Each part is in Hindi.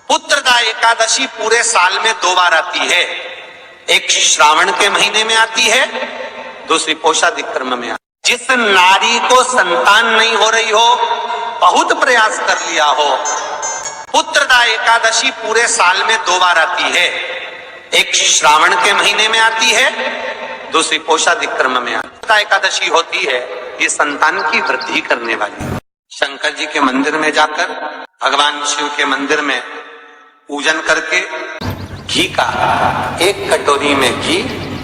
पुत्रदा एकादशी पूरे साल में 2 बार आती है। एक श्रावण के महीने में आती है, दूसरी पोषादिक्रम में आती है। जिस नारी को संतान नहीं हो रही हो, बहुत प्रयास कर लिया हो, पुत्रदा एकादशी पूरे साल में 2 बार आती है। एक श्रावण के महीने में आती है, दूसरी पोषादिक्रम में आती है। एकादशी होती है ये संतान की वृद्धि करने वाली। शंकर जी के मंदिर में जाकर, भगवान शिव के मंदिर में पूजन करके घी का 1 कटोरी में घी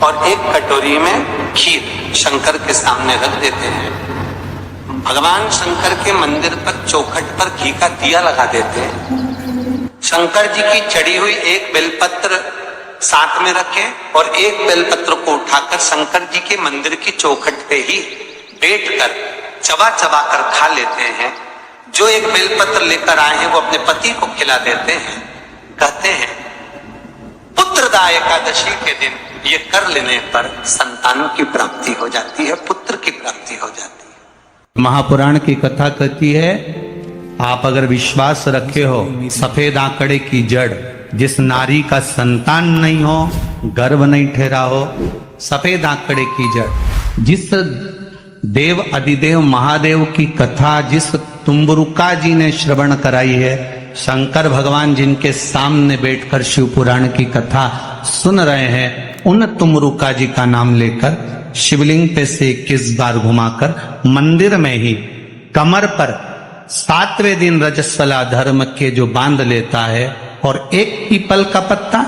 और 1 कटोरी में खीर शंकर के सामने रख देते हैं। भगवान शंकर के मंदिर पर चौखट पर घी का दिया लगा देते हैं। शंकर जी की चढ़ी हुई 1 बेलपत्र साथ में रखें और 1 बेलपत्र को उठाकर शंकर जी के मंदिर की चौखट पे ही बैठकर चबा चबा कर खा लेते हैं। जो 1 बेलपत्र लेकर आए हैं वो अपने पति को खिला देते हैं। कहते हैं पुत्रदा एकादशी के दिन ये कर लेने पर संतान की प्राप्ति हो जाती है, पुत्र की प्राप्ति हो जाती है। महापुराण की कथा कहती है, आप अगर विश्वास रखे हो, सफेद आंकड़े की जड़, जिस नारी का संतान नहीं हो, गर्भ नहीं ठहरा हो, सफेद आंकड़े की जड़, जिस देव अधिदेव महादेव की कथा जिस तुम्बरुका जी ने श्रवण कराई है, शंकर भगवान जिनके सामने बैठकर शिव पुराण की कथा सुन रहे हैं, उन तुम्बरुका जी का नाम लेकर शिवलिंग पे से 21 बार घुमाकर मंदिर में ही कमर पर 7वें दिन रजस्वला धर्म के जो बांध लेता है और 1 पीपल का पत्ता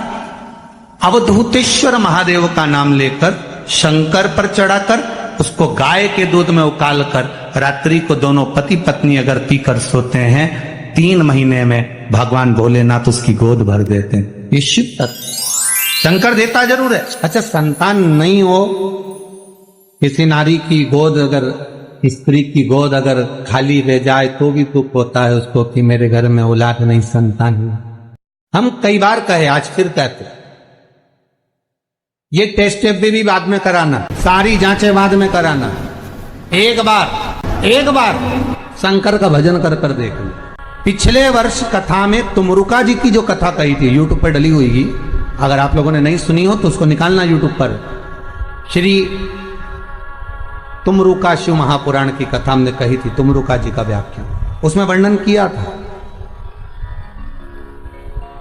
अवधूतेश्वर महादेव का नाम लेकर शंकर पर चढ़ाकर उसको गाय के दूध में उकाल कर रात्रि को दोनों पति पत्नी अगर पीकर सोते हैं, 3 महीने में भगवान भोलेनाथ उसकी गोद भर देते हैं। ये शिव तत्व शंकर देता जरूर है। अच्छा, संतान नहीं हो, किसी नारी की गोद अगर, स्त्री की गोद अगर खाली रह जाए तो भी दुख होता है उसको कि मेरे घर में औलाद नहीं, संतान नहीं। हम कई बार कहे, आज फिर कहते, ये टेस्ट भी बाद में कराना, सारी जांचें बाद में कराना। एक बार शंकर का भजन कर कर देख लो। पिछले वर्ष कथा में तुमरुका जी की जो कथा कही थी, यूट्यूब पर डली हुई, अगर आप लोगों ने नहीं सुनी हो तो उसको निकालना यूट्यूब पर। श्री तुमरुका शिव महापुराण की कथा हमने कही थी, तुमरुका जी का व्याख्यान, उसमें वर्णन किया था।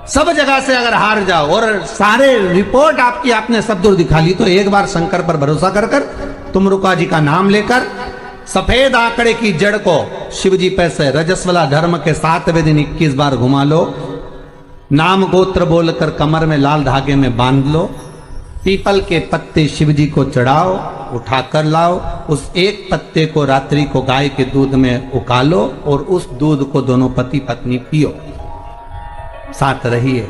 सब जगह से अगर हार जाओ और सारे रिपोर्ट आपकी आपने सब दूर दिखा ली, तो एक बार शंकर पर भरोसा कर कर तुमरुका जी का नाम लेकर सफेद आंकड़े की जड़ को शिव जी पे से रजस्वला धर्म के 7वें दिन 21 बार घुमा लो, नाम गोत्र बोलकर कमर में लाल धागे में बांध लो, पीपल के पत्ते शिव जी को चढ़ाओ, उठाकर लाओ, उस 1 पत्ते को रात्रि को गाय के दूध में उकालो और उस दूध को दोनों पति पत्नी पियो, साथ रहिए।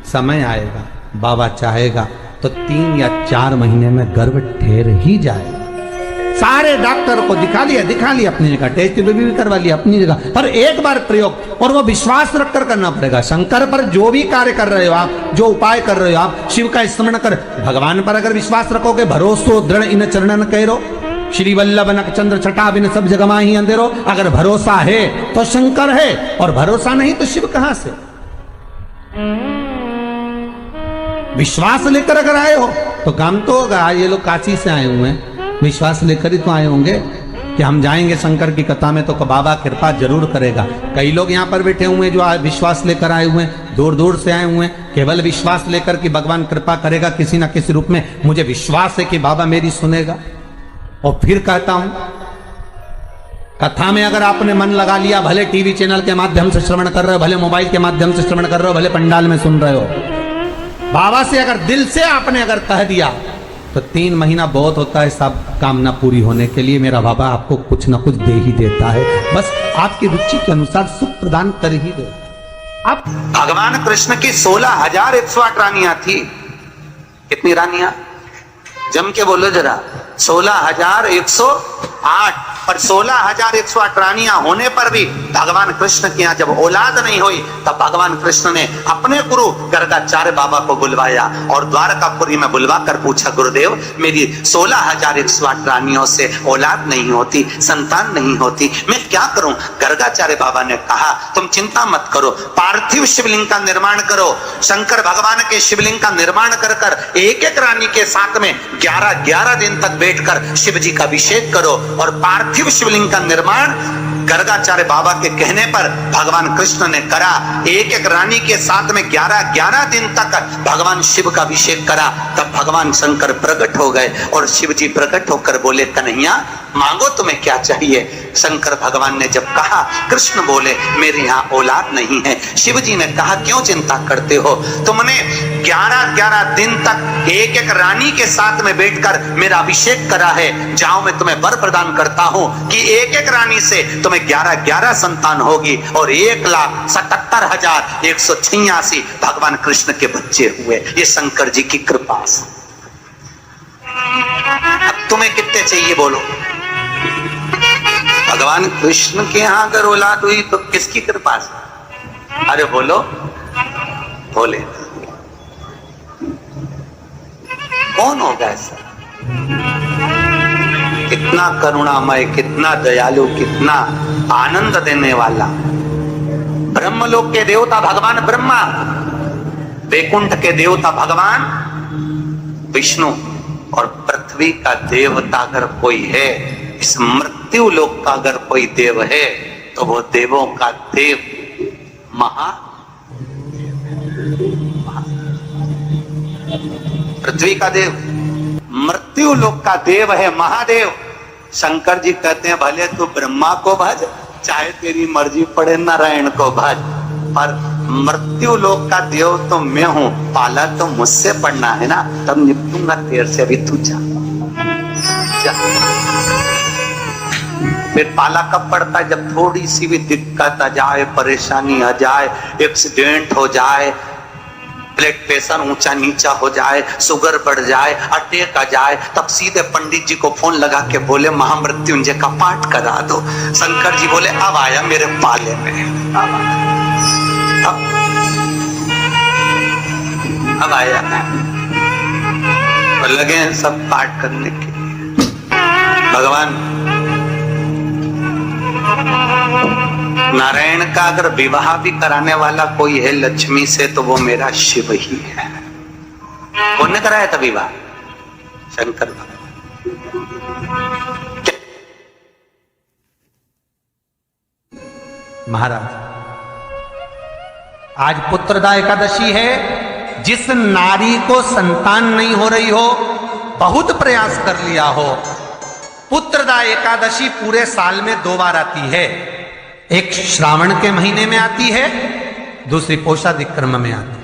समय आएगा, बाबा चाहेगा तो 3 या 4 महीने में गर्भ ठहर ही जाएगा। सारे डॉक्टर को दिखा लिया अपनी जगह, टेस्ट भी करवा लिया अपनी जगह, पर एक बार प्रयोग, और वो विश्वास रखकर करना पड़ेगा। शंकर पर जो भी कार्य कर रहे हो आप, जो उपाय कर रहे हो आप, शिव का स्मरण कर, भगवान पर अगर विश्वास रखोगे, भरोसो दृढ़ इन चरणन करो, श्री वल्लभ नख चंद्र छटा बिन सब जगमा ही अंधेरो। अगर भरोसा है तो शंकर है, और भरोसा नहीं तो शिव कहां से। विश्वास लेकर अगर आए हो तो काम तो होगा। ये लोग काशी से आए हुए हैं, विश्वास लेकर ही तो आए होंगे कि हम जाएंगे शंकर की कथा में तो बाबा कृपा जरूर करेगा। कई लोग यहाँ पर बैठे हुए हैं जो विश्वास लेकर आए हुए हैं, दूर दूर से आए हुए हैं, केवल विश्वास लेकर कि भगवान कृपा करेगा किसी ना किसी रूप में, मुझे विश्वास है कि बाबा मेरी सुनेगा। और फिर कहता हूं, कथा में अगर आपने मन लगा लिया, भले टीवी चैनल के माध्यम से श्रवण कर रहे हो, भले मोबाइल के माध्यम से श्रवण कर रहे हो, भले पंडाल में सुन रहे हो, बाबा से अगर दिल से आपने अगर कह दिया तो 3 महीना बहुत होता है सब कामना पूरी होने के लिए। मेरा बाबा आपको कुछ ना कुछ दे ही देता है, बस आपकी रुचि के अनुसार सुख प्रदान कर ही दे। अब भगवान कृष्ण की 16,108 रानियां थी। कितनी रानियां? जम के बोलो जरा। 16,108। और 16,108 रानियां होने पर भी भगवान कृष्ण के यहाँ जब औलाद नहीं हुई तब भगवान कृष्ण ने अपने गुरु गर्गाचार्य बाबा को बुलवाया और द्वारकापुरी में बुलवा कर पूछा, गुरुदेव मेरी 16,108 रानियों से औलाद नहीं होती, संतान नहीं होती, मैं क्या करूं? गर्गाचार्य बाबा ने कहा, तुम चिंता मत करो, पार्थिव शिवलिंग का निर्माण करो। शंकर भगवान के शिवलिंग का निर्माण कर कर एक एक रानी के साथ में 11-11 दिन तक बैठकर शिव जी का अभिषेक करो। और पार्थिव शिवलिंग का निर्माण गर्गाचार्य बाबा के कहने पर भगवान कृष्ण ने करा। एक एक रानी के साथ में 11-11 दिन तक भगवान शिव का अभिषेक करा। तब भगवान शंकर प्रकट हो गए और शिव जी प्रकट होकर बोले, कन्हैया मांगो तुम्हें क्या चाहिए? शंकर भगवान ने जब कहा, कृष्ण बोले मेरे यहाँ औलाद नहीं है। शिव जी ने कहा, क्यों चिंता करते हो? तुमने 11-11 दिन तक एक एक रानी के साथ में बैठकर मेरा अभिषेक करा है। जाओ मैं तुम्हें वर प्रदान करता हूं कि एक एक रानी से तुम्हें 11-11 संतान होगी और 1,77,186 भगवान कृष्ण के बच्चे हुए। ये शंकर जी की कृपा से। अब तुम्हें कितने चाहिए बोलो? भगवान कृष्ण के यहां अगर औलाद हुई तो किसकी कृपा से? अरे बोलो, बोले कौन होगा ऐसा? कितना करुणामय, कितना दयालु, कितना आनंद देने वाला। ब्रह्मलोक के देवता भगवान ब्रह्मा, वैकुंठ के देवता भगवान विष्णु और पृथ्वी का देवता अगर कोई है, इस मृत्यु लोक का अगर कोई देव है तो वो देवों का देव पृथ्वी का देव, मृत्यु लोक का देव है महादेव। शंकर जी कहते हैं, भले तू ब्रह्मा को भज, चाहे तेरी मर्जी पड़े नारायण को भज, पर मृत्यु लोक का देव तो मैं हूं, पाला तो मुझसे पड़ना है ना, तब निपटूंगा तेरे से। अभी तू जा। फिर पाला कब पड़ता है? जब थोड़ी सी भी दिक्कत आ जाए, परेशानी आ जाए, एक्सीडेंट हो जाए, ब्लड प्रेशर ऊंचा नीचा हो जाए, शुगर बढ़ जाए, अटैक आ जाए, तब सीधे पंडित जी को फोन लगा के बोले महामृत्युंजय का पाठ करा दो। शंकर जी बोले अब आया मेरे पाले में, अब आया और लगे हैं सब पाठ करने के। भगवान नारायण का अगर विवाह भी कराने वाला कोई है लक्ष्मी से तो वो मेरा शिव ही है। कौन ने कराया था विवाह? शंकर भगवान। महाराज, आज पुत्रदा एकादशी है। जिस नारी को संतान नहीं हो रही हो, बहुत प्रयास कर लिया हो, पुत्रदा एकादशी पूरे साल में 2 बार आती है। एक श्रावण के महीने में आती है, दूसरी पोषादिक्रम में आती है।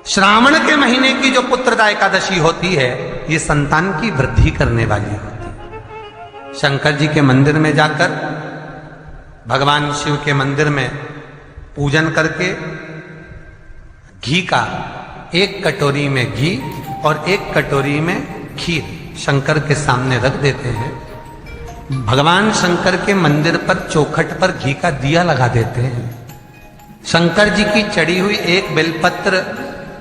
श्रावण के महीने की जो पुत्रदा एकादशी होती है, ये संतान की वृद्धि करने वाली होती है। शंकर जी के मंदिर में जाकर, भगवान शिव के मंदिर में पूजन करके घी का 1 कटोरी में घी और 1 कटोरी में खीर शंकर के सामने रख देते हैं। भगवान शंकर के मंदिर पर चौखट पर घी का दिया लगा देते हैं। शंकर जी की चढ़ी हुई 1 बेलपत्र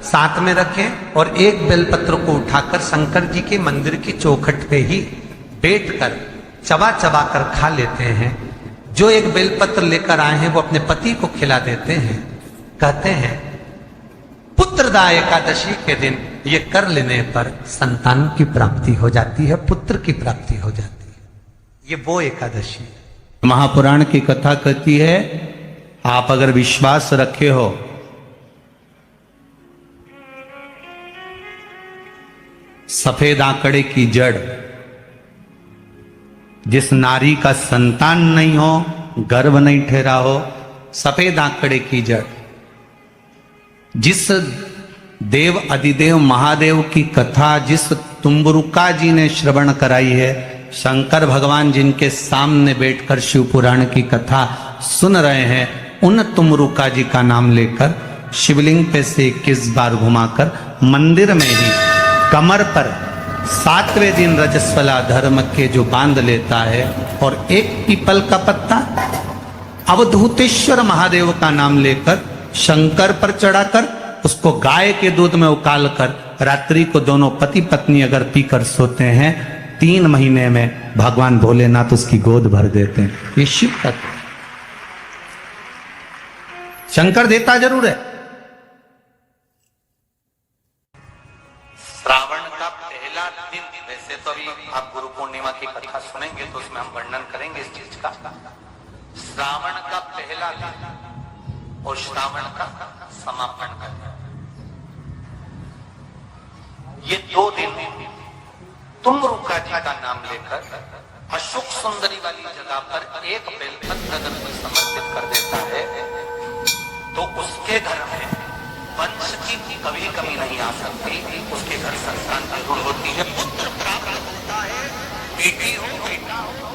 साथ में रखें और 1 बेलपत्र को उठाकर शंकर जी के मंदिर की चौखट पे ही बैठकर चबा चबा कर खा लेते हैं। जो 1 बेलपत्र लेकर आए हैं वो अपने पति को खिला देते हैं। कहते हैं पुत्रदा एकादशी के दिन ये कर लेने पर संतान की प्राप्ति हो जाती है, पुत्र की प्राप्ति हो जाती है। ये वो एकादशी है। महापुराण की कथा कहती है, आप अगर विश्वास रखे हो, सफेद आंकड़े की जड़, जिस नारी का संतान नहीं हो, गर्भ नहीं ठहरा हो, सफेद आंकड़े की जड़, जिस देव अधिदेव महादेव की कथा जिस तुम्बरुका जी ने श्रवण कराई है, शंकर भगवान जिनके सामने बैठकर शिव पुराण की कथा सुन रहे हैं, उन तुमरुका जी का नाम लेकर शिवलिंग पे से 21 बार घुमाकर मंदिर में ही कमर पर 7वें दिन रजस्वला धर्म के जो बांध लेता है और एक पीपल का पत्ता अवधूतेश्वर महादेव का नाम लेकर शंकर पर चढ़ाकर उसको गाय के दूध में उकाल कर रात्रि को दोनों पति पत्नी अगर पीकर सोते हैं 3 महीने में भगवान भोलेनाथ उसकी गोद भर देते हैं। ये शिव का शंकर देता जरूर है। श्रावण का पहला दिन, वैसे तो अभी आप गुरु पूर्णिमा की कथा सुनेंगे तो उसमें हम वर्णन करेंगे इस चीज का। श्रावण का पहला दिन और श्रावण का समापन का दिन, ये 2 दिन तुमरुका जी का नाम लेकर अशोक सुंदरी वाली जगह पर एक बेलपत्र अगर कोई समर्पित कर देता है तो उसके घर में वंश की कभी कमी नहीं आ सकती, उसके घर संतान जरूर होती है, पुत्र प्राप्त होता है, बेटी हो बेटा हो।